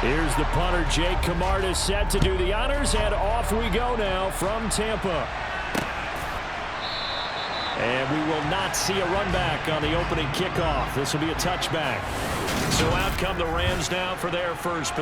Here's the punter, Jake Camarda, set to do the honors, and off we go now from Tampa. And we will not see a run back on the opening kickoff. This will be a touchback. So out come the Rams now for their first.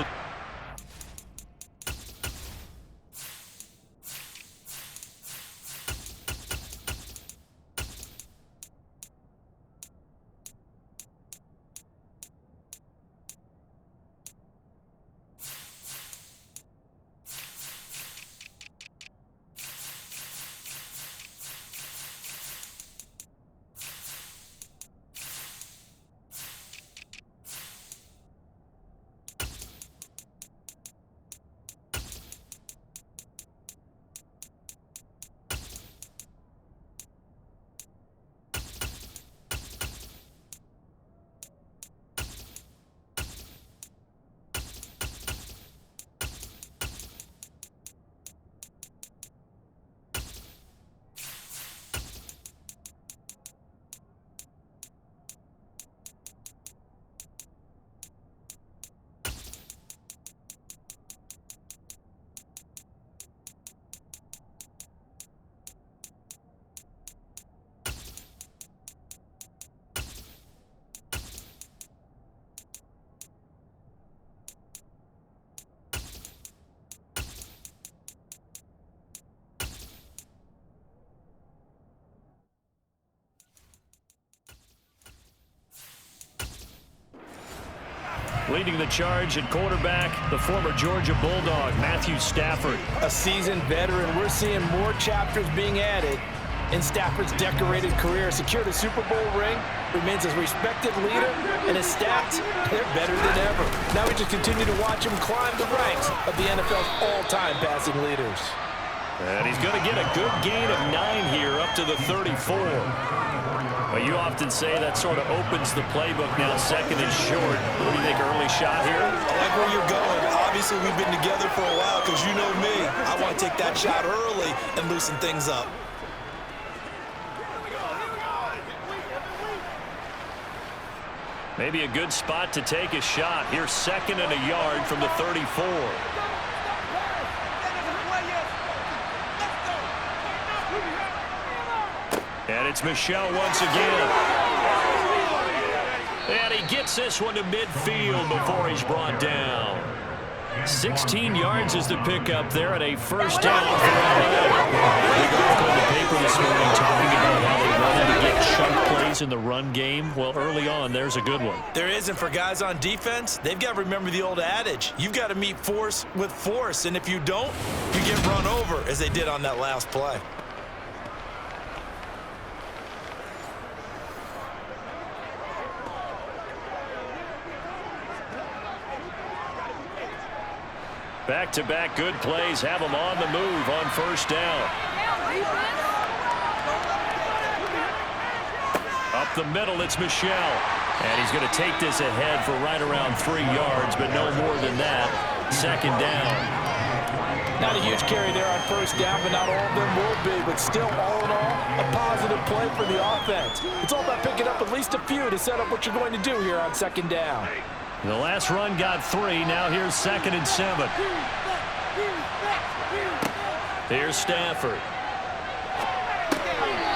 Leading the charge at quarterback, the former Georgia Bulldog, Matthew Stafford. A seasoned veteran. We're seeing more chapters being added in Stafford's decorated career. Secured a Super Bowl ring, remains a respected leader, and his stats, they're better than ever. Now we just continue to watch him climb the ranks of the NFL's all-time passing leaders. And he's going to get a good gain of 9 here up to the 34. Well, you often say that sort of opens the playbook now, second and short. What do you think, early shot here? I like where you're going. Obviously, we've been together for a while because you know me. I want to take that shot early and loosen things up. Maybe a good spot to take a shot. Here's second and a yard from the 34. And it's Michel once again. And he gets this one to midfield before he's brought down. 16 yards is the pickup there, and a first down for LA. Big article in the paper this morning talking about how they wanted to get chunk plays in the run game. Well, early on, there's a good one. There isn't for guys on defense. They've got to remember the old adage. You've got to meet force with force, and if you don't, you get run over, as they did on that last play. Back-to-back good plays have them on the move on first down. Up the middle, it's Michel. And he's going to take this ahead for right around 3 yards, but no more than that. Second down. Not a huge carry there on first down, but not all of them will be. But still, all in all, a positive play for the offense. It's all about picking up at least a few to set up what you're going to do here on second down. The last run got 3. Now here's second and 7. Here's Stafford.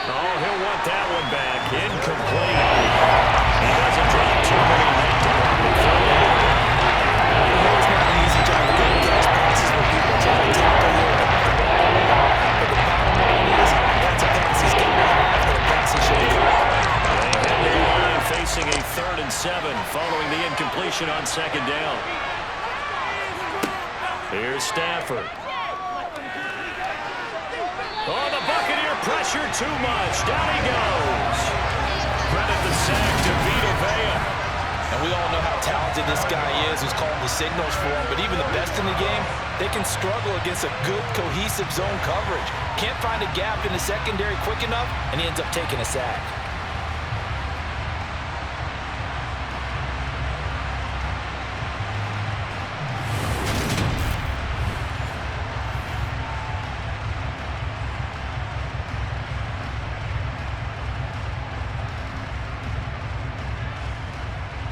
Oh, he'll want that one back. Incomplete. He doesn't drop too many in that department. It's not an easy job to get catch passes when people try to tackle you. But the bottom line is, that's a pass he's got to have, and a pass he should have. Facing a 3rd and 7 following the incompletion on second down. Here's Stafford. Oh, the Buccaneer pressure too much. Down he goes. Credit the sack to Vita Vea. And we all know how talented this guy is, who's calling the signals for him. But even the best in the game, they can struggle against a good, cohesive zone coverage. Can't find a gap in the secondary quick enough, and he ends up taking a sack.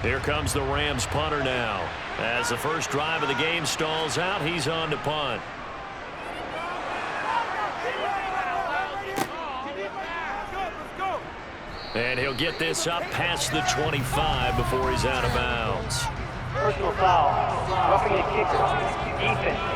Here comes the Rams punter now. As the first drive of the game stalls out, he's on to punt. And he'll get this up past the 25 before he's out of bounds. Personal foul. Roughing the kicker. Defense.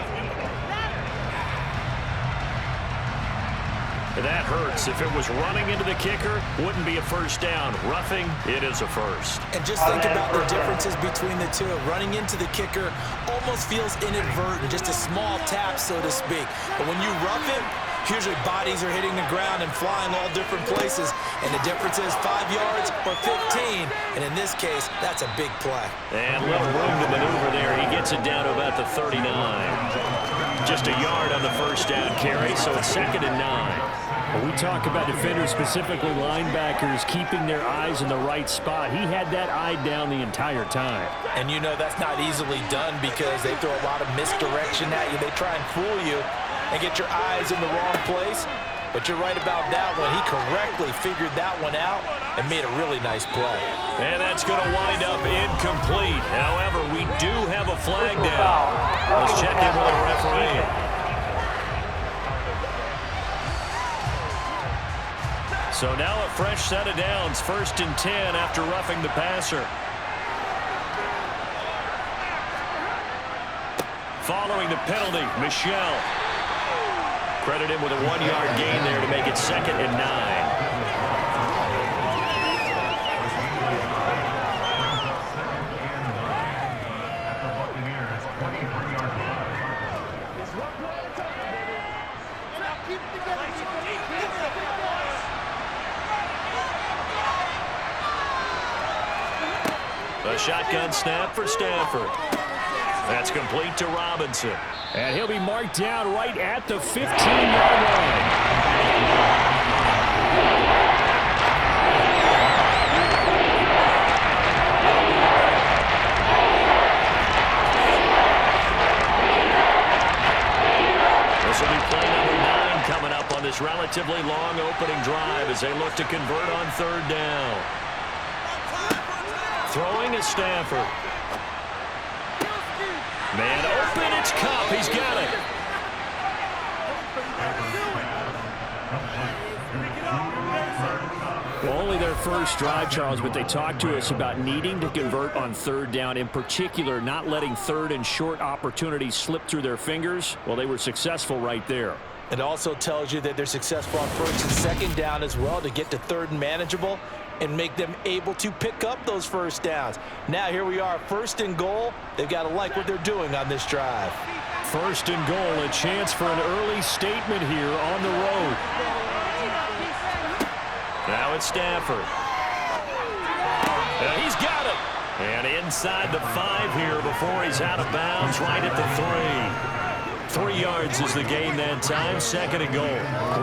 That hurts. If it was running into the kicker, wouldn't be a first down. Roughing, it is a first. And just think about the differences between the two. Running into the kicker almost feels inadvertent, just a small tap, so to speak. But when you rough him, usually bodies are hitting the ground and flying all different places. And the difference is 5 yards or 15. And in this case, that's a big play. And little room to maneuver there. He gets it down to about the 39. Just a yard on the first down carry, so it's 2nd and 9. When we talk about defenders, specifically linebackers, keeping their eyes in the right spot, he had that eye down the entire time. And you know that's not easily done because they throw a lot of misdirection at you. They try and fool you and get your eyes in the wrong place. But you're right about that one. He correctly figured that one out and made a really nice play. And that's going to wind up incomplete. However, we do have a flag down. Let's check in with the referee. So now a fresh set of downs, 1st and 10 after roughing the passer. Following the penalty, Michel. Credit him with a 1-yard gain there to make it 2nd and 9. A shotgun snap for Stafford. That's complete to Robinson. And he'll be marked down right at the 15-yard line. This will be play number 9 coming up on this relatively long opening drive as they look to convert on 3rd down. Throwing is Stafford. Man open, it's Cup. He's got it. Well, only their first drive, Charles, but they talked to us about needing to convert on 3rd down, in particular not letting 3rd and short opportunities slip through their fingers. Well, they were successful right there. It also tells you that they're successful on 1st and 2nd down as well to get to 3rd and manageable and make them able to pick up those first downs. Now here we are, 1st and goal. They've got to like what they're doing on this drive. 1st and goal, a chance for an early statement here on the road. Now it's Stafford. He's got it. And inside the 5 here before he's out of bounds, right at the 3. 3 yards is the gain that time, 2nd and goal.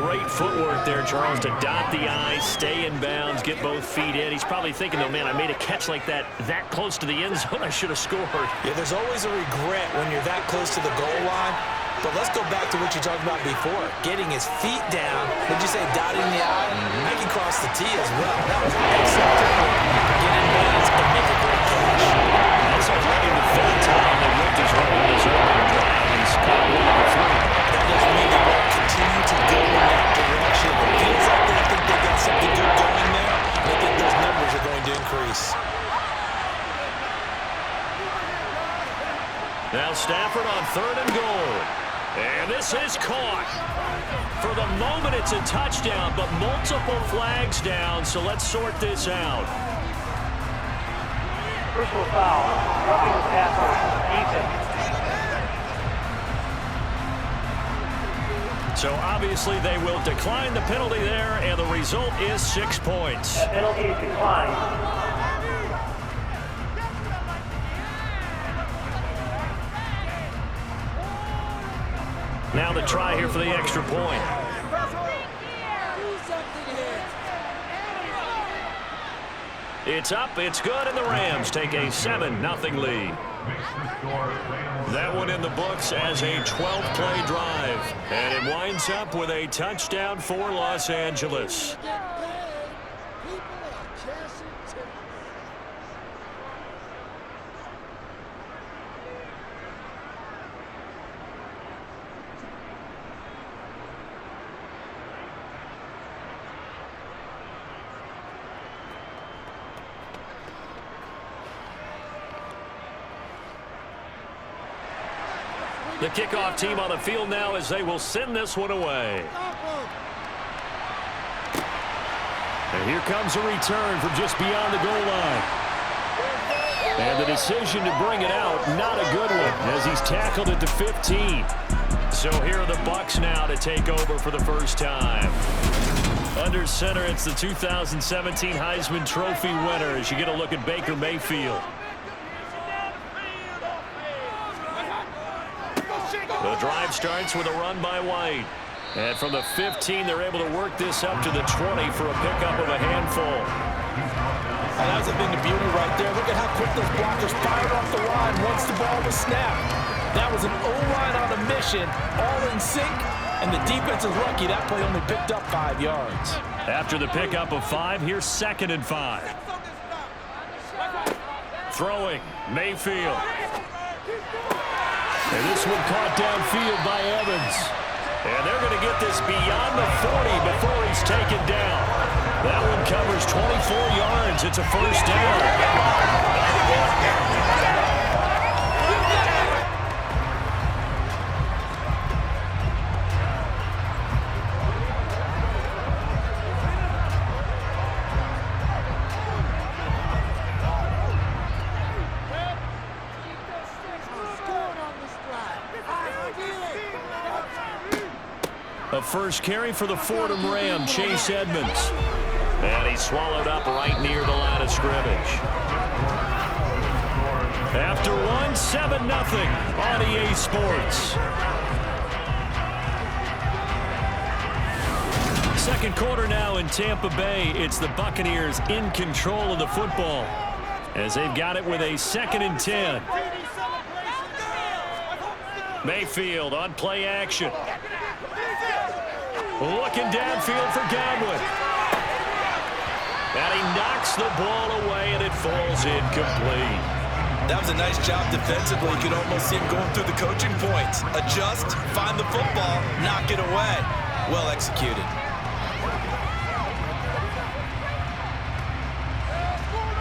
Great footwork there, Charles, to dot the I, stay in bounds, get both feet in. He's probably thinking, though, man, I made a catch like that close to the end zone. I should have scored. Yeah, there's always a regret when you're that close to the goal line. But let's go back to what you talked about before, getting his feet down. Did you say dotting the I? I can cross the T as well. That was excellent. Get in bounds and make a great catch. That's already the 3rd time they looked as well in this opening drive. That doesn't mean they won't continue to go in that direction. It feels like they think they got something good going there. I think those numbers are going to increase. Now Stafford on 3rd and goal. And this is caught. For the moment, it's a touchdown, but multiple flags down, so let's sort this out. Personal foul. Roughing the passer. Defense. So obviously they will decline the penalty there, and the result is 6 points. That penalty is declined. Now the try here for the extra point. It's up, it's good, and the Rams take a 7-0 lead. That one in the books as a 12-play drive. And it winds up with a touchdown for Los Angeles. The kickoff team on the field now as they will send this one away. And here comes a return from just beyond the goal line. And the decision to bring it out, not a good one, as he's tackled at the 15. So here are the Bucs now to take over for the first time. Under center, it's the 2017 Heisman Trophy winner as you get a look at Baker Mayfield. The drive starts with a run by White. And from the 15, they're able to work this up to the 20 for a pickup of a handful. Oh, that was a big beauty right there. Look at how quick those blockers fired off the line once the ball was snapped. That was an O-line on a mission, all in sync, and the defense is lucky that play only picked up 5 yards. After the pickup of 5, here's 2nd and 5. Throwing, Mayfield. And this one caught downfield by Evans. And they're going to get this beyond the 40 before he's taken down. That one covers 24 yards. It's a first down. A first carry for the Fordham Ram, Chase Edmonds. And he's swallowed up right near the line of scrimmage. After one, 7-0 on EA Sports. Second quarter now in Tampa Bay. It's the Buccaneers in control of the football as they've got it with a 2nd and 10. Mayfield on play action. Looking downfield for Godwin. And he knocks the ball away, and it falls incomplete. That was a nice job defensively. You could almost see him going through the coaching points. Adjust, find the football, knock it away. Well executed.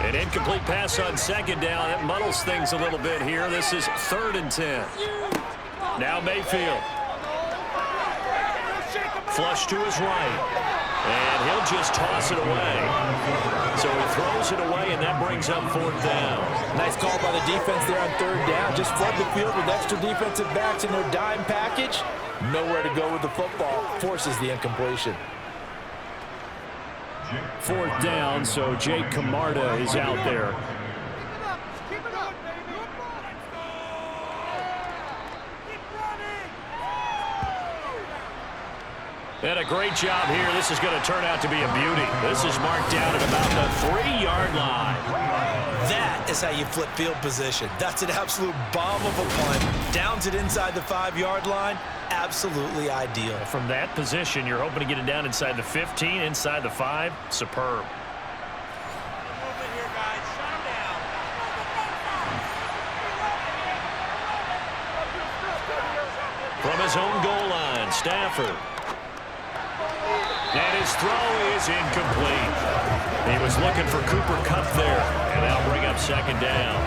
An incomplete pass on 2nd down. It muddles things a little bit here. This is 3rd and 10. Now Mayfield. Flush to his right. And he'll just toss it away. So he throws it away, and that brings up 4th down. Nice call by the defense there on 3rd down. Just flood the field with extra defensive backs in their dime package. Nowhere to go with the football. Forces the incompletion. 4th down, so Jake Camarda is out there. And a great job here. This is going to turn out to be a beauty. This is marked down at about the 3-yard line. That is how you flip field position. That's an absolute bomb of a punt. Downs it inside the 5-yard line. Absolutely ideal. From that position, you're hoping to get it down inside the 15, inside the 5. Superb. From his own goal line, Stafford. And his throw is incomplete. He was looking for Cooper Kupp there, and that'll bring up 2nd down.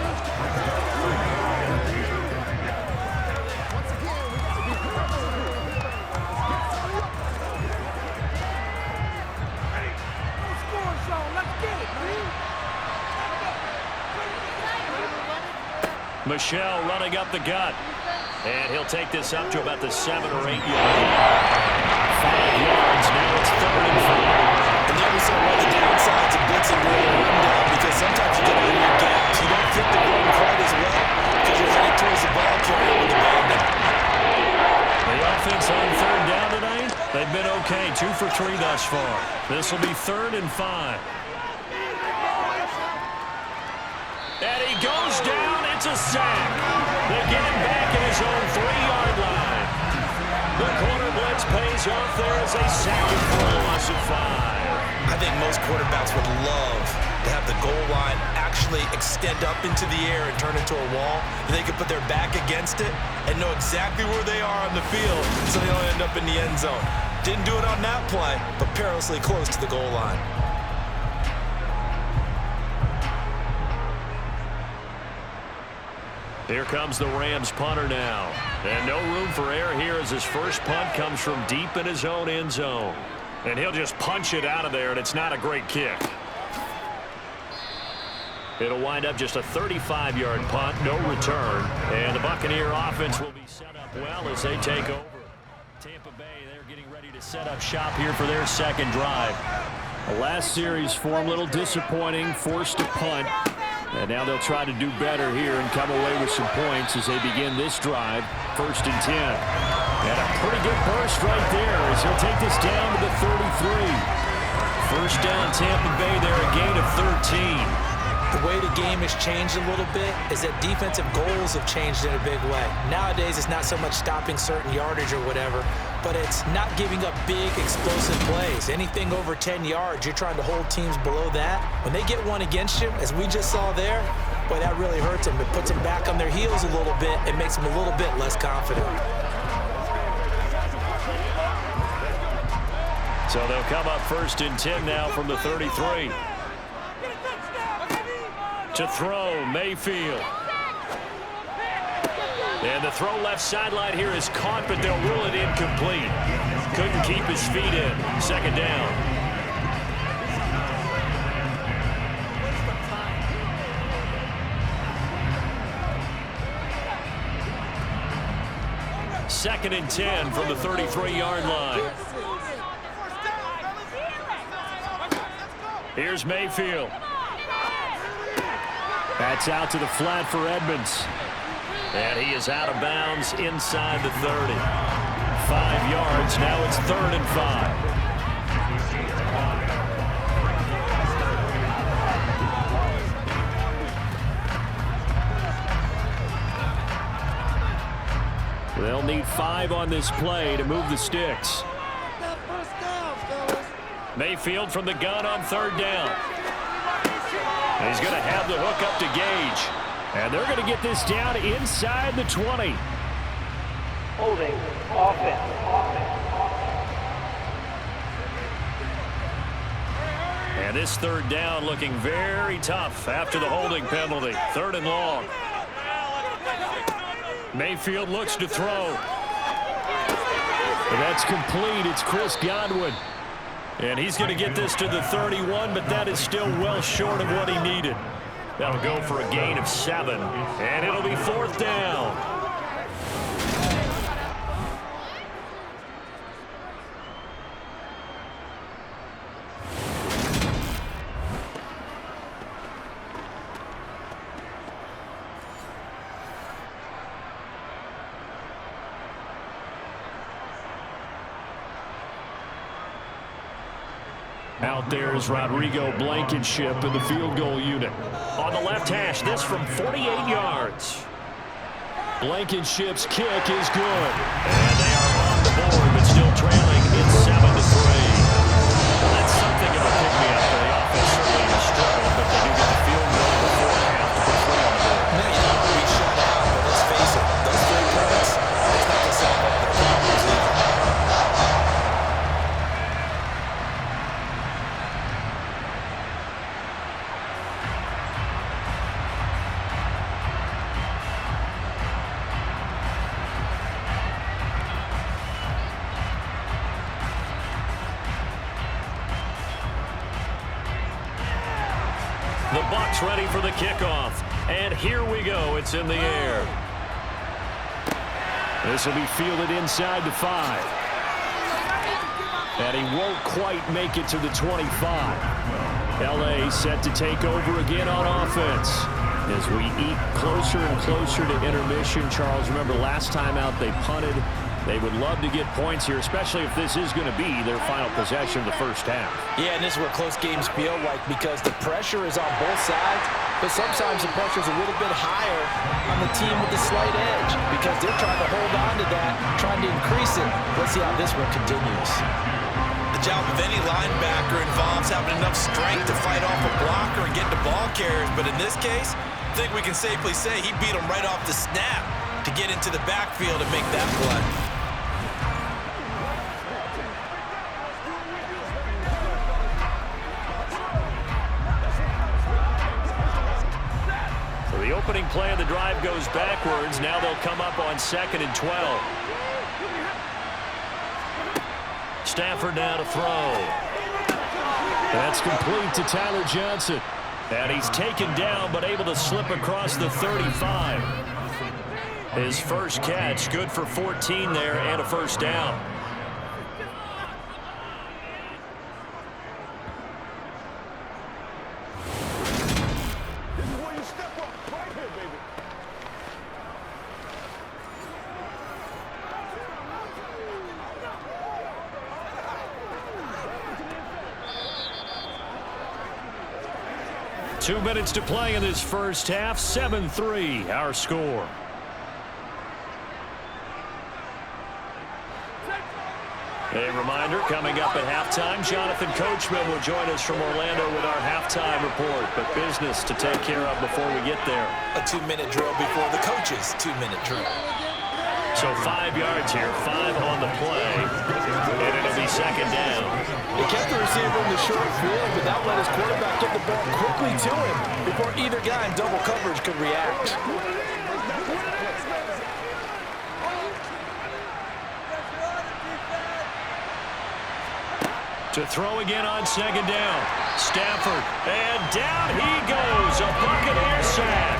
Michelle running up the gut. And he'll take this up to about the 7 or 8 yard line. 5 yards, now it's 3rd and 5. And there we saw one of the downsides of blitzing really run down, because sometimes you get linear gaps. You don't fit the run quite as well because you're headed towards the ball carrier with the bandit. The offense on 3rd down tonight, they've been okay. 2 for 3 thus far. This will be 3rd and 5. And he goes down. It's a sack. They get him back in his own 3-yard line. The corner blitz pays off there as they sack him for a loss of 5. I think most quarterbacks would love to have the goal line actually extend up into the air and turn into a wall, and they can put their back against it and know exactly where they are on the field so they don't end up in the end zone. Didn't do it on that play, but perilously close to the goal line. Here comes the Rams punter now. And no room for error here as his first punt comes from deep in his own end zone. And he'll just punch it out of there, and it's not a great kick. It'll wind up just a 35-yard punt, no return. And the Buccaneer offense will be set up well as they take over. Tampa Bay, they're getting ready to set up shop here for their second drive. The last series for him, a little disappointing, forced to punt. And now they'll try to do better here and come away with some points as they begin this drive, 1st and 10. And a pretty good burst right there as he'll take this down to the 33. First down, Tampa Bay there, a gain of 13. The way the game has changed a little bit is that defensive goals have changed in a big way. Nowadays, it's not so much stopping certain yardage or whatever, but it's not giving up big, explosive plays. Anything over 10 yards, you're trying to hold teams below that. When they get one against you, as we just saw there, boy, that really hurts them. It puts them back on their heels a little bit. It makes them a little bit less confident. So they'll come up 1st and 10 now from the 33. To throw, Mayfield. And the throw left sideline here is caught, but they'll rule it incomplete. Couldn't keep his feet in. 2nd down. Second and 10 from the 33-yard line. Here's Mayfield. That's out to the flat for Edmonds. And he is out of bounds inside the 30. 5 yards. Now it's 3rd and 5. They'll need 5 on this play to move the sticks. Mayfield from the gun on 3rd down. And he's going to have the hook up to Gage. And they're going to get this down inside the 20. Holding, offense. And this 3rd down looking very tough after the holding penalty. 3rd and long. Mayfield looks to throw. And that's complete. It's Chris Godwin. And he's going to get this to the 31, but that is still well short of what he needed. That'll go for a gain of 7, and it'll be 4th down. Out there is Rodrigo Blankenship in the field goal unit. On the left hash, this from 48 yards. Blankenship's kick is good. And they are on the board, but still trailing. It's 7-3. Well, that's something of a pick-me-up for the offense. Certainly has struggled, but they do get the field goal before half to put 3 on the board. Now, you don't want to be shut out, but let's face it, those 3 points, it's not going to solve all their problems either. The Bucs ready for the kickoff. And here we go. It's in the air. This will be fielded inside the 5. And he won't quite make it to the 25. L.A. set to take over again on offense. As we eat closer and closer to intermission, Charles, remember last time out they punted. They would love to get points here, especially if this is going to be their final possession of the first half. Yeah, and this is what close games feel like because the pressure is on both sides, but sometimes the pressure is a little bit higher on the team with the slight edge because they're trying to hold on to that, trying to increase it. Let's see how this one continues. The job of any linebacker involves having enough strength to fight off a blocker and get to ball carriers, but in this case, I think we can safely say he beat him right off the snap to get into the backfield and make that play. So the opening play of the drive goes backwards. Now they'll come up on 2nd and 12. Stafford now to throw. That's complete to Tyler Johnson. And he's taken down but able to slip across the 35. His first catch, good for 14 there and a first down. Two minutes to play in this first half. 7-3 our score. A reminder, coming up at halftime, Jonathan Coachman will join us from Orlando with our halftime report. But business to take care of before we get there. A 2-minute drill before the coach's 2-minute drill. So 5 yards here, 5 on the play, and it'll be second down. He kept the receiver in the short field, but that let his quarterback get the ball quickly to him before either guy in double coverage could react. To throw again on second down. Stafford, and down he goes, a Buccaneer sack.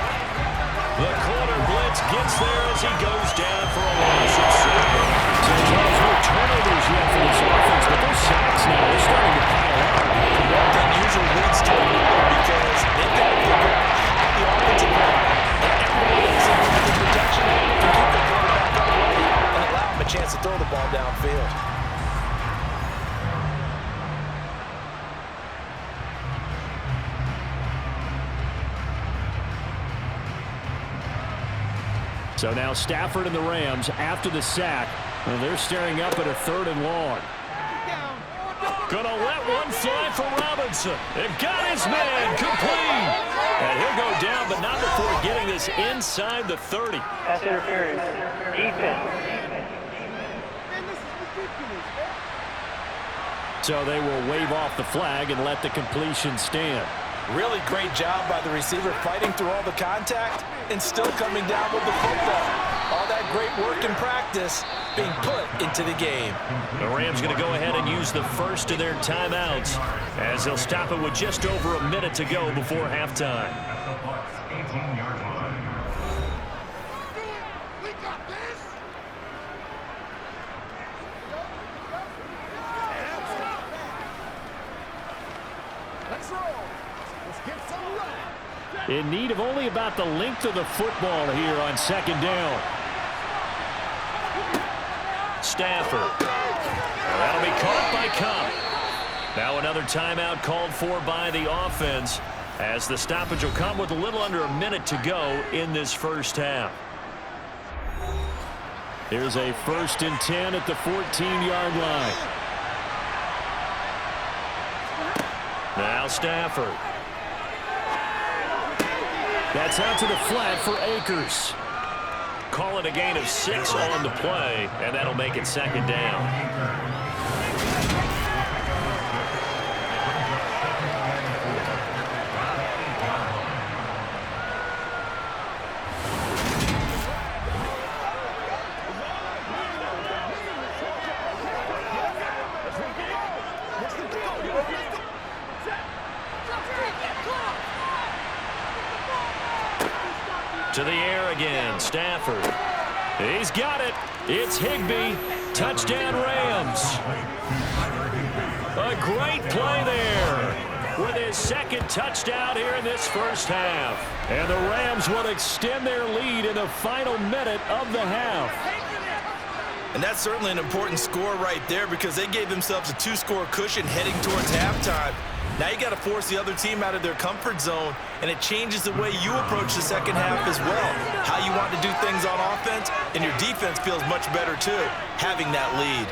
The corner blitz gets there as he goes down for a loss of 7. So Charles, no turnovers yet for this offense, but those sacks now, they're starting to pile up. The unusual leads to it because they've got to figure out how the offensive line and the protection to keep the quarterback upright and allow him a chance to throw the ball downfield. So now Stafford and the Rams, after the sack, they're staring up at a 3rd and long. Gonna let one fly for Robinson. It got his man complete. And he'll go down, but not before getting this inside the 30. Pass interference. Defense. So they will wave off the flag and let the completion stand. Really great job by the receiver fighting through all the contact and still coming down with the football. All that great work in practice being put into the game. The Rams going to go ahead and use the first of their timeouts as they'll stop it with just over a minute to go before halftime. In need of only about the length of the football here on second down. Stafford. That'll be caught by Cup. Now another timeout called for by the offense as the stoppage will come with a little under a minute to go in this first half. Here's a 1st and 10 at the 14-yard line. Now Stafford. That's out to the flat for Akers. Call it a gain of 6 on the play, and that'll make it second down. To the air again, Stafford. He's got it. It's Higbee. Touchdown Rams. A great play there with his second touchdown here in this first half. And the Rams will extend their lead in the final minute of the half. And that's certainly an important score right there because they gave themselves a 2-score cushion heading towards halftime. Now you got to force the other team out of their comfort zone, and it changes the way you approach the second half as well. How you want to do things on offense, and your defense feels much better too, having that lead.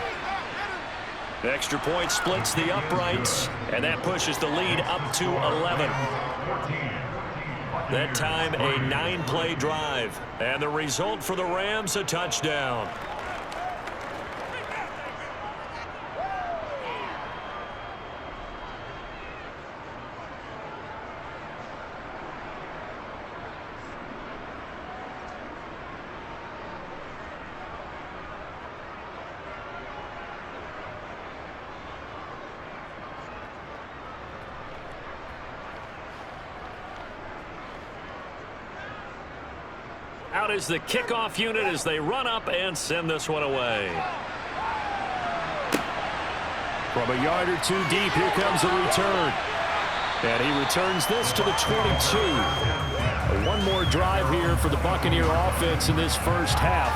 The extra point splits the uprights, and that pushes the lead up to 11. That time, a 9-play drive, and the result for the Rams, a touchdown. Out is the kickoff unit as they run up and send this one away. From a yard or two deep, here comes a return. And he returns this to the 22. One more drive here for the Buccaneer offense in this first half.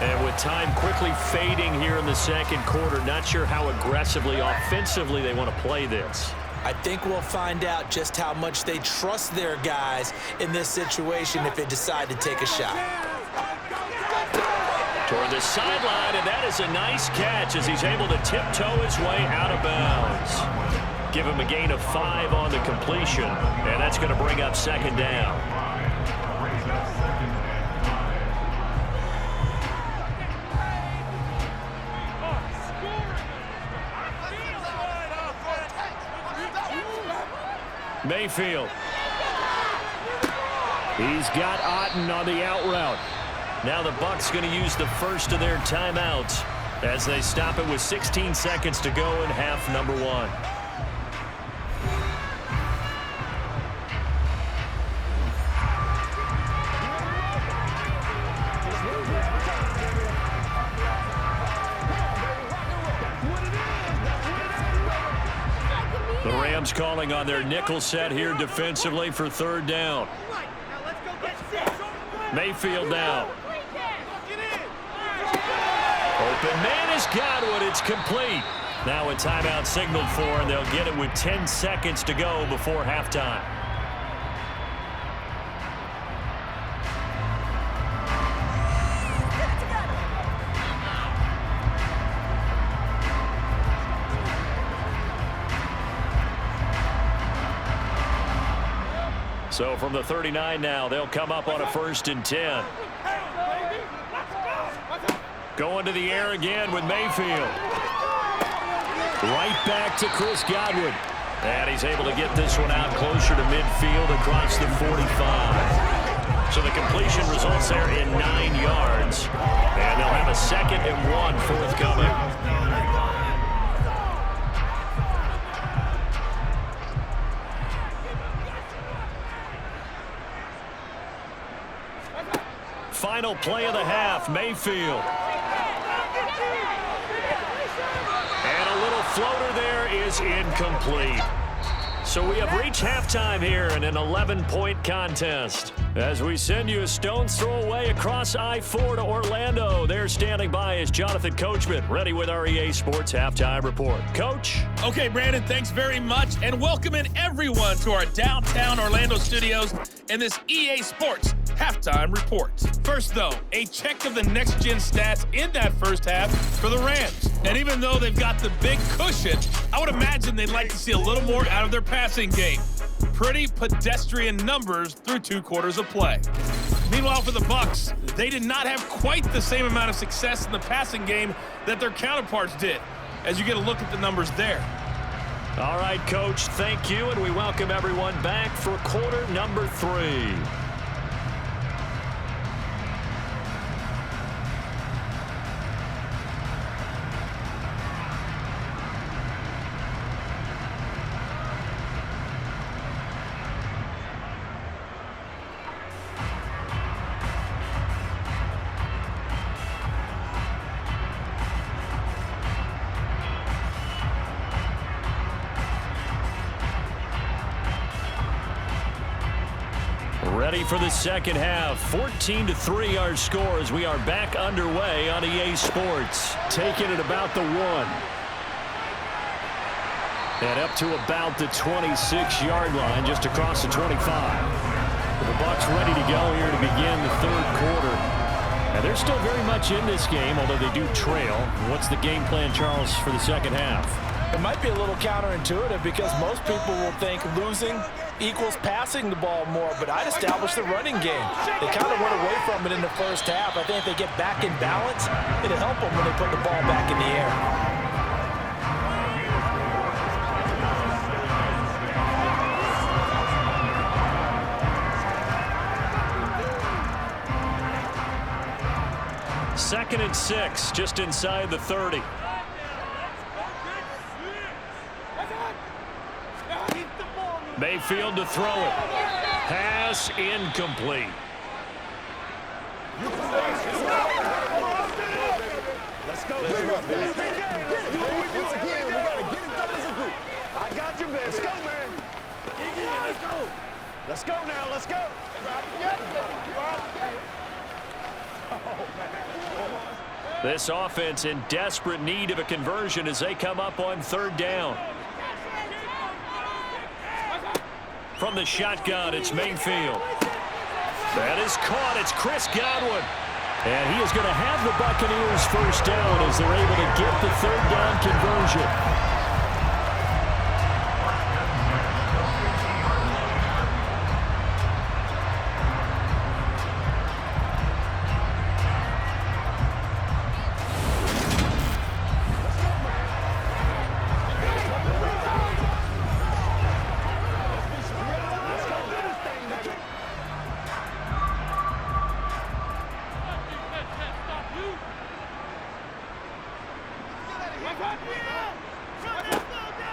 And with time quickly fading here in the second quarter, not sure how aggressively, offensively they want to play this. I think we'll find out just how much they trust their guys in this situation if they decide to take a shot. Toward the sideline, and that is a nice catch as he's able to tiptoe his way out of bounds. Give him a gain of 5 on the completion, and that's going to bring up second down. Mayfield. He's got Otten on the out route. Now the Bucs going to use the first of their timeouts as they stop it with 16 seconds to go in half number 1. The Rams calling on their nickel set here defensively for third down. Mayfield now. Open man is Godwin. It's complete. Now a timeout signaled for, and they'll get it with 10 seconds to go before halftime. So from the 39 now, they'll come up on a 1st and 10. Going to the air again with Mayfield. Right back to Chris Godwin. And he's able to get this one out closer to midfield across the 45. So the completion results there in 9 yards. And they'll have a 2nd and 1 forthcoming. Final play of the half, Mayfield. And a little floater there is incomplete. So we have reached halftime here in an 11-point contest. As we send you a stone's throw away across I-4 to Orlando. There standing by is Jonathan Coachman, ready with our EA Sports Halftime Report. Coach? Okay, Brandon, thanks very much, and welcoming everyone to our downtown Orlando studios in this EA Sports Halftime Report. First, though, a check of the next-gen stats in that first half for the Rams. And even though they've got the big cushion, I would imagine they'd like to see a little more out of their passing game. Pretty pedestrian numbers through 2 quarters of play. Meanwhile, for the Bucs, they did not have quite the same amount of success in the passing game that their counterparts did, as you get a look at the numbers there. All right, Coach, thank you, and we welcome everyone back for quarter number 3. Ready for the second half. 14-3 our score as we are back underway on EA Sports. Taking it about the 1. And up to about the 26-yard line, just across the 25. The Bucs ready to go here to begin the 3rd quarter. And they're still very much in this game, although they do trail. What's the game plan, Charles, for the second half? It might be a little counterintuitive because most people will think losing equals passing the ball more, but I'd establish the running game. They kind of went away from it in the first half. I think if they get back in balance, it'll help them when they put the ball back in the air. Second and 6, just inside the 30. Mayfield to throw it. Pass incomplete. Let's go, baby. Let's get it. Once again, we got to get it done as a group. I got you, baby. Let's go, man. Let's go. Let's go now. Let's go. This offense in desperate need of a conversion as they come up on third down. From the shotgun, it's Mayfield. That is caught. It's Chris Godwin. And he is going to have the Buccaneers first down as they're able to get the third down conversion.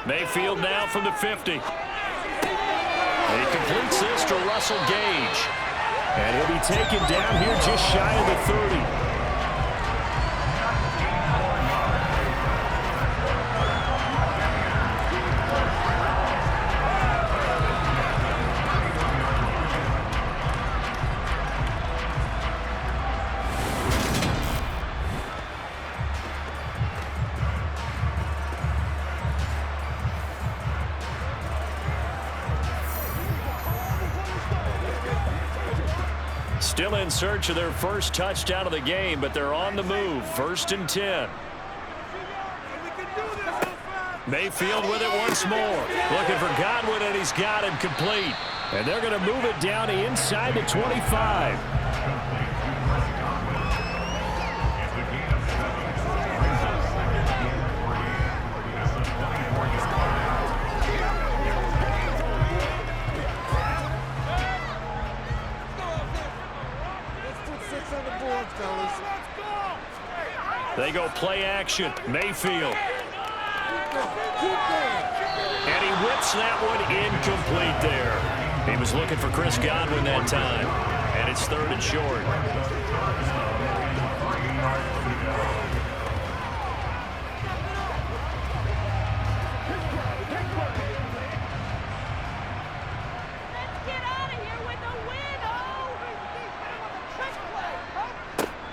Mayfield now from the 50. He completes this to Russell Gage. And he'll be taken down here just shy of the 30. Still in search of their first touchdown of the game, but they're on the move. 1st and 10. Mayfield with it once more. Looking for Godwin, and he's got him complete. And they're going to move it down to inside the 25. They go play action. Mayfield. And he whips that one incomplete there. He was looking for Chris Godwin that time. And it's 3rd and short.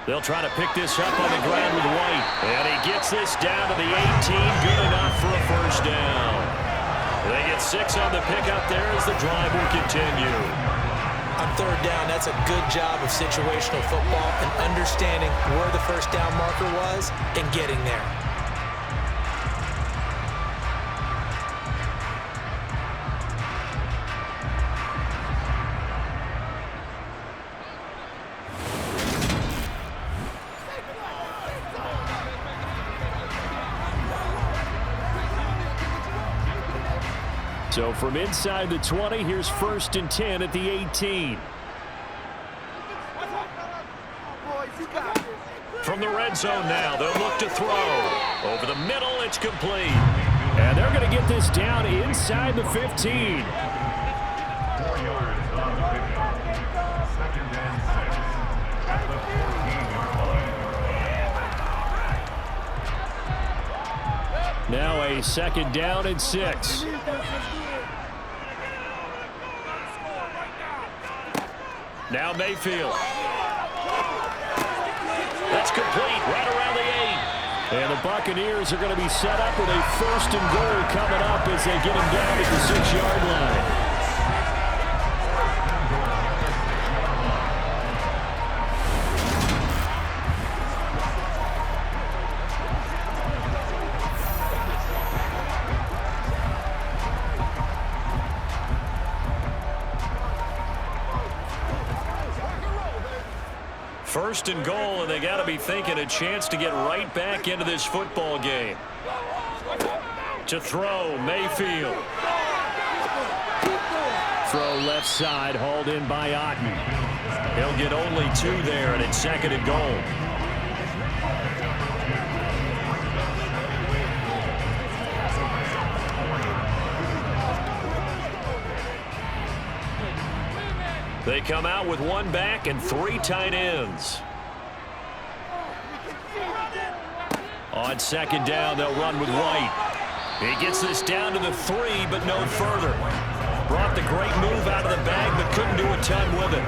They'll try to pick this up on the ground with White. And he gets this down to the 18. Good enough for a first down. They get 6 on the pickup there as the drive will continue. On third down, that's a good job of situational football and understanding where the first down marker was and getting there. So from inside the 20, here's 1st and 10 at the 18. From the red zone now, they'll look to throw. Over the middle, it's complete. And they're going to get this down inside the 15. Now a 2nd down and 6. Now Mayfield. That's complete right around the 8. And the Buccaneers are going to be set up with a 1st and goal coming up as they get him down at the 6-yard line. First and goal, and they got to be thinking a chance to get right back into this football game. To throw, Mayfield. Throw left side, hauled in by Otten. He'll get only 2 there, and it's 2nd and goal. They come out with 1 back and 3 tight ends. On second down, they'll run with White. He gets this down to the 3, but no further. Brought the great move out of the bag, but couldn't do a ton with it.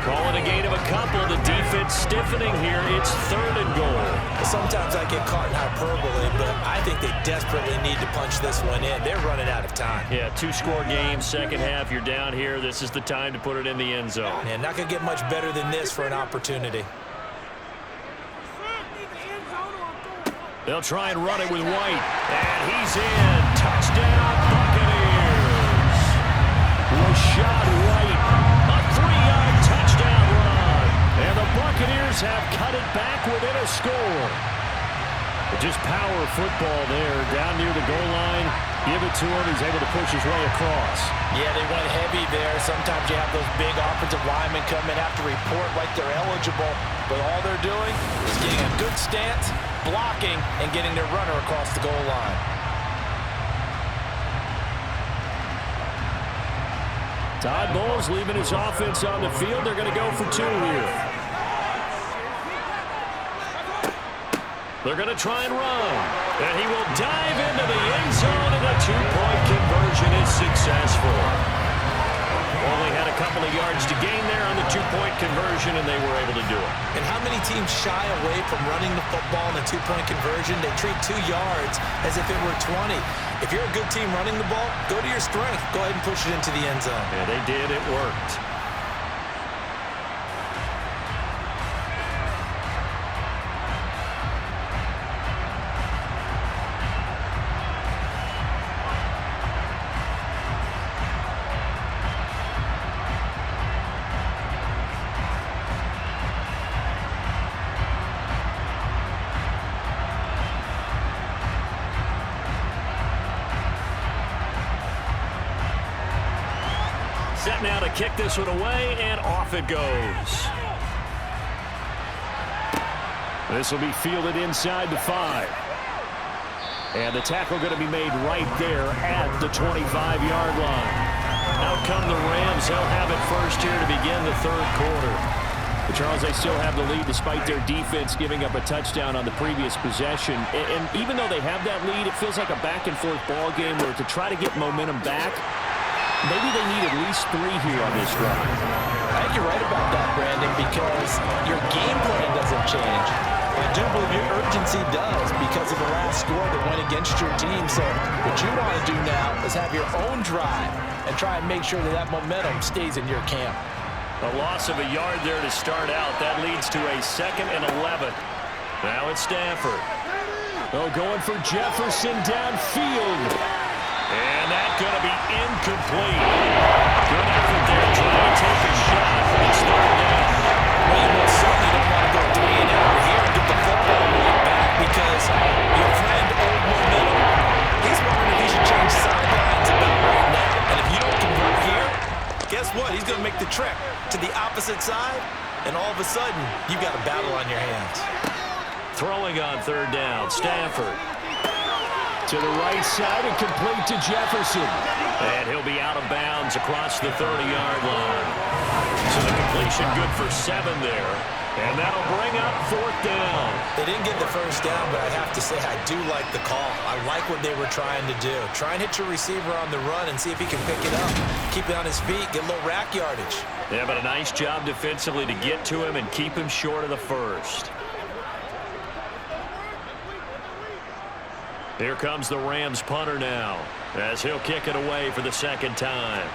Call it a gain of a couple. The defense stiffening here. It's 3rd and goal. Sometimes I get caught in hyperbole, but I think they desperately need to punch this one in. They're running out of time. Yeah, 2-score game, second half. You're down here. This is the time to put it in the end zone. And not going to get much better than this for an opportunity. They'll try and run it with White. And he's in. Touchdown, Buccaneers. Rashad White, a 3-yard touchdown run. And the Buccaneers have cut it back within a score. Just power football there, down near the goal line. Give it to him. He's able to push his way across. Yeah, they went heavy there. Sometimes you have those big offensive linemen come in, have to report like they're eligible. But all they're doing is getting a good stance, blocking, and getting their runner across the goal line. Todd Bowles leaving his offense on the field. They're going to go for 2 here. They're going to try and run. And he will dive into the end zone, and the 2-point conversion is successful. Only had a couple of yards to gain there on the 2-point conversion, and they were able to do it. And how many teams shy away from running the football in the 2-point conversion? They treat 2 yards as if it were 20. If you're a good team running the ball, go to your strength. Go ahead and push it into the end zone. Yeah, they did. It worked. Set now to kick this one away, and off it goes. This will be fielded inside the 5. And the tackle going to be made right there at the 25-yard line. Out come the Rams. They'll have it first here to begin the 3rd quarter. But Charles, they still have the lead despite their defense giving up a touchdown on the previous possession. And even though they have that lead, it feels like a back-and-forth ball game where to try to get momentum back, maybe they need at least 3 here on this drive. I think you're right about that, Brandon, because your game plan doesn't change. I do believe your urgency does because of the last score that went against your team. So what you want to do now is have your own drive and try and make sure that that momentum stays in your camp. A loss of a yard there to start out. That leads to a 2nd and 11. Now it's Stafford. Oh, going for Jefferson downfield. And that's going to be incomplete. Good effort there trying to take a shot. It's 3rd down. Well, you most certainly don't want to go 3 and out here and get the football right back because your friend, Old Momentum, he's wondering if he should change sidelines about right now. And if you don't convert here, guess what? He's going to make the trek to the opposite side, and all of a sudden, you've got a battle on your hands. Throwing on 3rd down, Stafford. To the right side and complete to Jefferson. And he'll be out of bounds across the 30-yard line. So the completion good for 7 there. And that'll bring up 4th down. They didn't get the first down, but I have to say I do like the call. I like what they were trying to do. Try and hit your receiver on the run and see if he can pick it up. Keep it on his feet, get a little rack yardage. Yeah, but a nice job defensively to get to him and keep him short of the first. Here comes the Rams punter now as he'll kick it away for the 2nd time.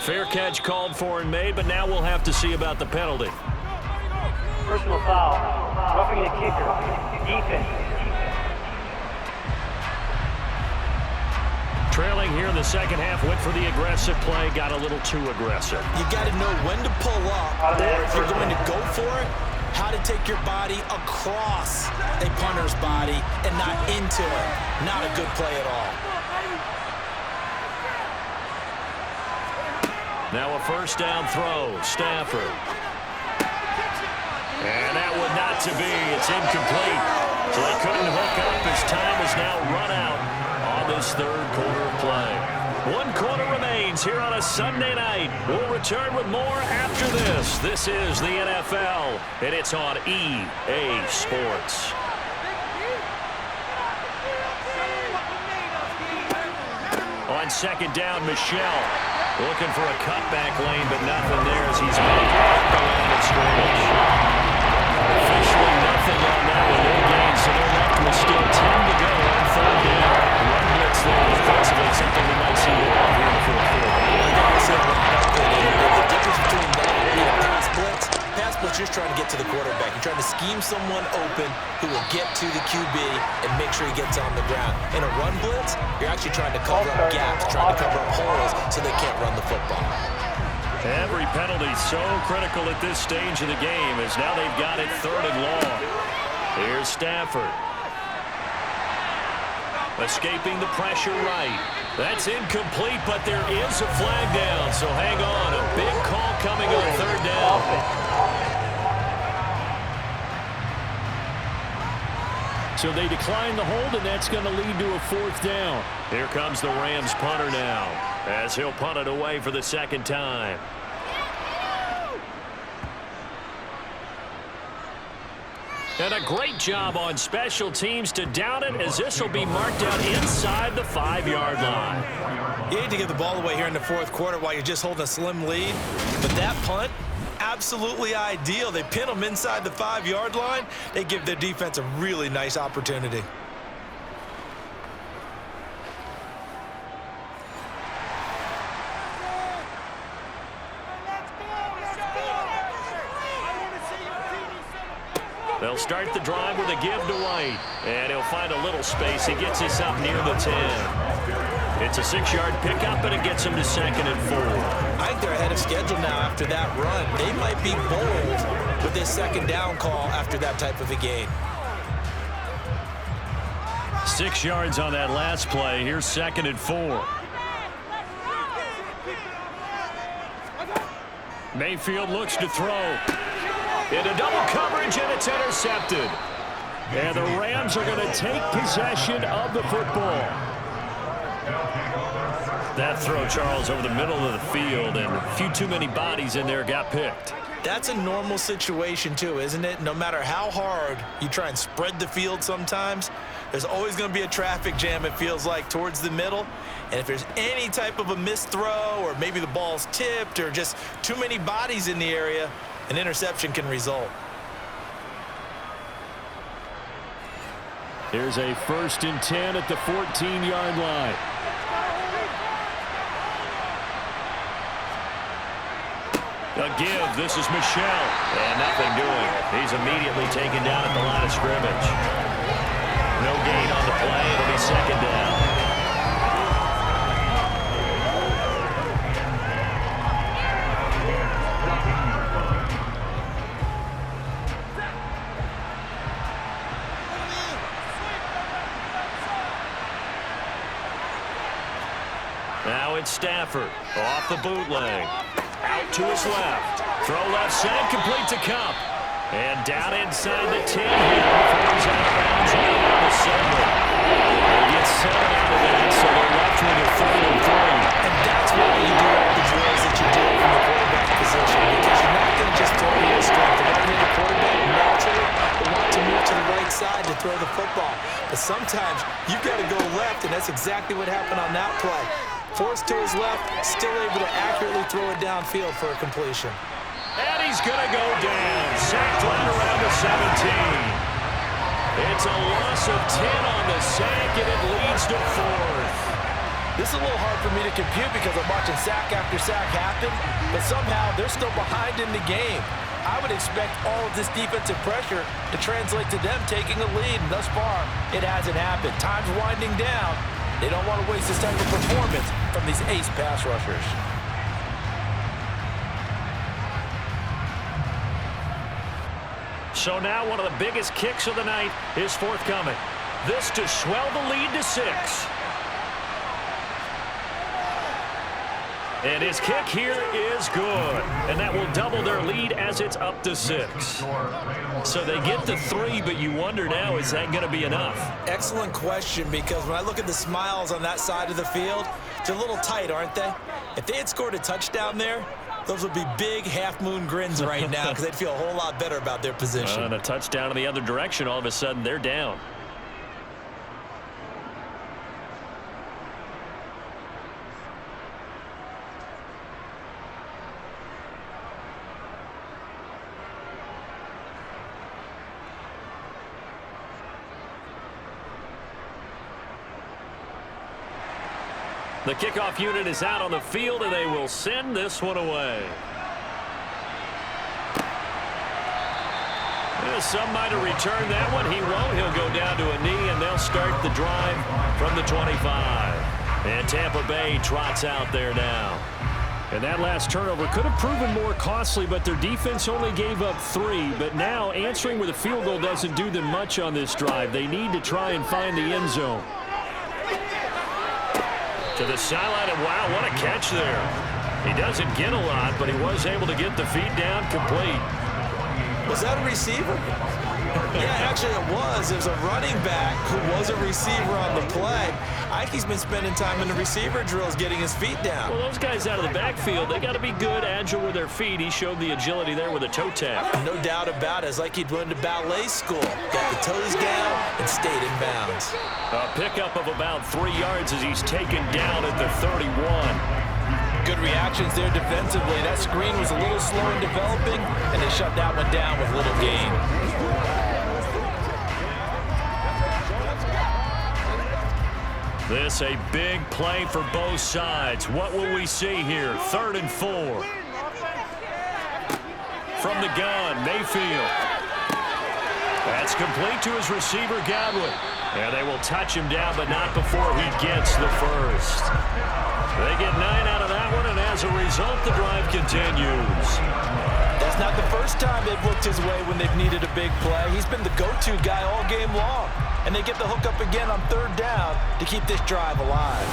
Fair catch called for and made, but now we'll have to see about the penalty. Personal foul. Roughing the kicker. Defense. Trailing here in the 2nd half, went for the aggressive play, got a little too aggressive. You got to know when to pull up, or if you're going to go for it, how to take your body across a punter's body and not into it. Not a good play at all. Now a 1st down throw, Stafford. And that one not to be, it's incomplete. So they couldn't hook up as time is now run out on this 3rd quarter of play. One quarter remains here on a Sunday night. We'll return with more after this. This is the NFL, and it's on EA Sports. On second down, Michelle looking for a cutback lane, but nothing there as he's back at the line of scrimmage. Officially nothing on that one. No gain, so they're left with still 10 to go on third down. Run blitz there defensively, something we might see more of here in the fourth quarter. The difference between that and a pass blitz, you're trying to get to the quarterback. You're trying to scheme someone open who will get to the QB and make sure he gets on the ground. In a run blitz, you're actually trying to cover up gaps, trying to cover up holes so they can't run the football. Every penalty so critical at this stage of the game as now they've got it third and long. Here's Stafford. Escaping the pressure right. That's incomplete, but there is a flag down, so hang on. A big call coming on third down. So they decline the hold, and that's going to lead to a fourth down. Here comes the Rams punter now, as he'll punt it away for the second time. And a great job on special teams to down it, as this will be marked out inside the 5-yard line. You hate to give the ball away here in the fourth quarter while you're just holding a slim lead, but that punt, absolutely ideal. They pin them inside the 5-yard line. They give their defense a really nice opportunity. They'll start the drive with a give to White, and he'll find a little space. He gets us up near the 10. It's a 6-yard pickup, and it gets him to second and 4. I think they're ahead of schedule now after that run. They might be bold with this second down call after that type of a gain. 6 yards on that last play. Here's second and 4. Mayfield looks to throw. Into double coverage, and it's intercepted. And the Rams are going to take possession of the football. That throw, Charles, over the middle of the field, and a few too many bodies in there got picked. That's a normal situation, too, isn't it? No matter how hard you try and spread the field sometimes, there's always going to be a traffic jam, it feels like, towards the middle. And if there's any type of a missed throw, or maybe the ball's tipped, or just too many bodies in the area, an interception can result. Here's a 1st and 10 at the 14-yard line. A give. This is Michelle. And nothing doing. He's immediately taken down at the line of scrimmage. No gain on the play. It'll be second down. Now it's Stafford off the bootleg. Out to his left. Throw left side, complete to Cup. And down inside the 10 here before he's out of bounds around the 7. They get 7 out of that, so they're left with a 3rd and 3. And that's why you do all the drills that you do from the quarterback position, because you're not going to just throw to your strength. The right-handed quarterback naturally will want to move to the right side to throw the football. But sometimes you've got to go left, and that's exactly what happened on that play. Forced to his left, still able to accurately throw it downfield for a completion. And he's going to go down. Sacked right around the 17. It's a loss of 10 on the sack, and it leads to 4th. This is a little hard for me to compute because I'm watching sack after sack happen, but somehow they're still behind in the game. I would expect all of this defensive pressure to translate to them taking a lead, and thus far, it hasn't happened. Time's winding down. They don't want to waste this type of performance from these ace pass rushers. So now one of the biggest kicks of the night is forthcoming. This to swell the lead to 6. And his kick here is good. And that will double their lead as it's up to 6. So they get the 3, but you wonder now, is that going to be enough? Excellent question, because when I look at the smiles on that side of the field, they're a little tight, aren't they? If they had scored a touchdown there, those would be big half-moon grins right now because they'd feel a whole lot better about their position. And a touchdown in the other direction, all of a sudden they're down. The kickoff unit is out on the field, and they will send this one away. Some might have returned that one. He won't. He'll go down to a knee, and they'll start the drive from the 25. And Tampa Bay trots out there now. And that last turnover could have proven more costly, but their defense only gave up 3. But now answering with a field goal doesn't do them much on this drive. They need to try and find the end zone. To the sideline, and wow, what a catch there. He doesn't get a lot, but he was able to get the feet down complete. Was that a receiver? Yeah, actually it was. It was a running back who was a receiver on the play. Ike's been spending time in the receiver drills getting his feet down. Well, those guys out of the backfield, they got to be good, agile with their feet. He showed the agility there with a toe tap. No doubt about it. It's like he'd went to ballet school. Got the toes down and stayed in bounds. A pickup of about 3 yards as he's taken down at the 31. Good reactions there defensively. That screen was a little slow in developing, and they shut that one down with little gain. This a big play for both sides. What will we see here? 3rd and 4. From the gun, Mayfield. That's complete to his receiver, Godwin. And they will touch him down, but not before he gets the first. They get 9 out of that one, and as a result, the drive continues. That's not the first time they've looked his way when they've needed a big play. He's been the go-to guy all game long. And they get the hook up again on 3rd down to keep this drive alive.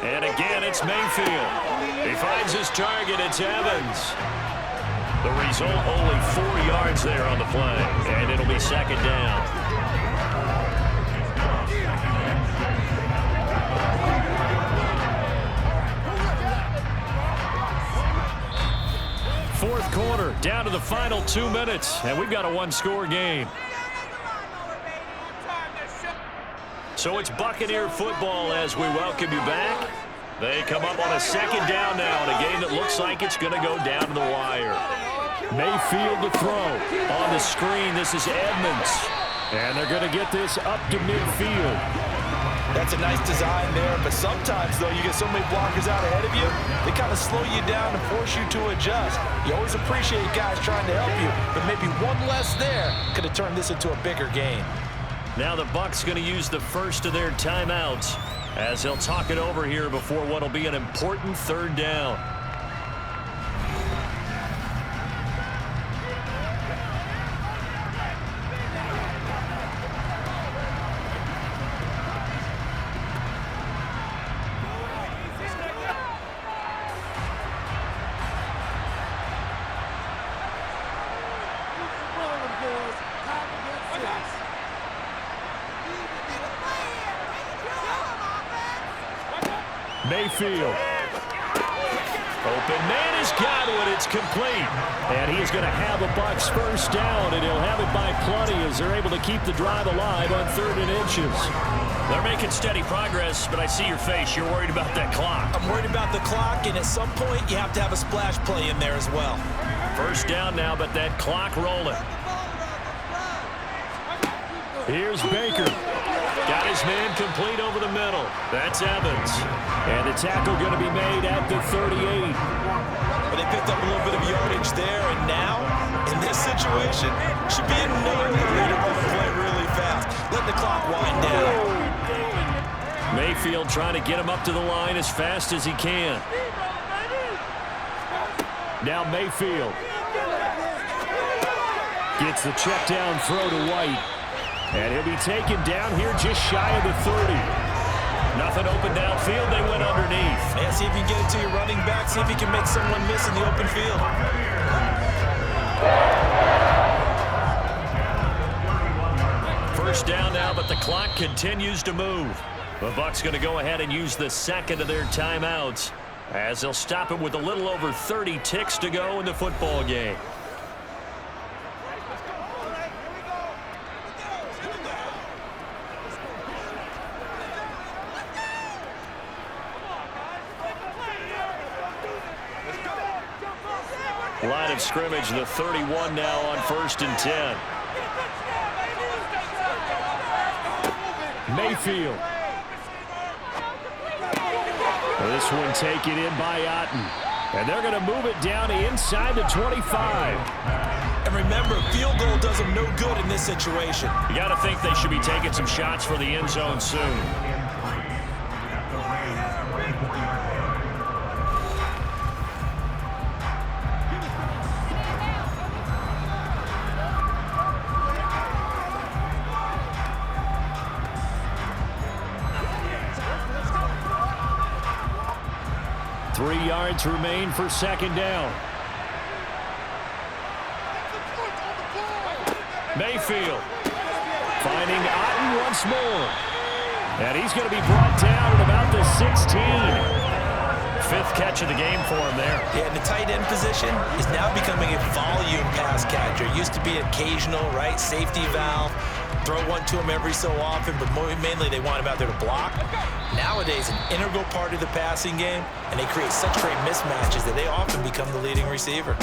And again, it's Mayfield. He finds his target. It's Evans. The result, only 4 yards there on the play. And it'll be 2nd down. Fourth quarter, down to the final 2 minutes. And we've got a 1-score game. So it's Buccaneer football as we welcome you back. They come up on a 2nd down now in a game that looks like it's going to go down to the wire. Mayfield to throw. On the screen, this is Edmonds. And they're going to get this up to midfield. That's a nice design there, but sometimes, though, you get so many blockers out ahead of you, they kind of slow you down and force you to adjust. You always appreciate guys trying to help you, but maybe one less there could have turned this into a bigger game. Now the Bucs going to use the first of their timeouts as they'll talk it over here before what will be an important 3rd down. Mayfield. Open man is Godwin. It's complete. And he is going to have a Bucs 1st down, and he'll have it by plenty as they're able to keep the drive alive on 3rd and inches. They're making steady progress, but I see your face. You're worried about that clock. I'm worried about the clock, and at some point you have to have a splash play in there as well. 1st down now, but that clock rolling. Here's Baker. Got his man complete over the middle. That's Evans. And the tackle going to be made at the 38. But they picked up a little bit of yardage there, and now, in this situation, should be another leader on the play really fast. Let the clock wind down. Mayfield trying to get him up to the line as fast as he can. Now Mayfield gets the check down throw to White. And he'll be taken down here just shy of the 30. Nothing open downfield. They went underneath. Man, see if you can get it to your running back. See if you can make someone miss in the open field. First down now, but the clock continues to move. The Bucs going to go ahead and use the second of their timeouts as they'll stop it with a little over 30 ticks to go in the football game. Line of scrimmage, the 31 now on 1st and 10. Mayfield. This one taken in by Otten. And they're going to move it down inside the 25. And remember, field goal does them no good in this situation. You got to think they should be taking some shots for the end zone soon. Remain for second down. Mayfield finding Otten once more. And he's going to be brought down at about the 16. Fifth catch of the game for him there. Yeah, and the tight end position is now becoming a volume pass catcher. It used to be occasional, right? Safety valve. Throw one to him every so often, but mainly they want him out there to block. Nowadays, an integral part of the passing game, and they create such great mismatches that they often become the leading receiver.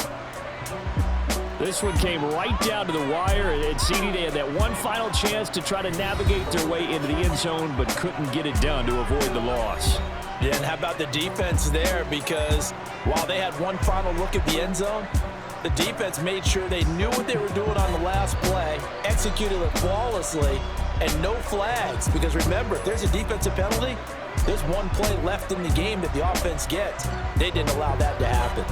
This one came right down to the wire. At CD, they had that one final chance to try to navigate their way into the end zone, but couldn't get it done to avoid the loss. Yeah, and how about the defense there? Because while they had one final look at the end zone, the defense made sure they knew what they were doing on the last play, executed it flawlessly, and no flags. Because remember, if there's a defensive penalty, there's one play left in the game that the offense gets. They didn't allow that to happen.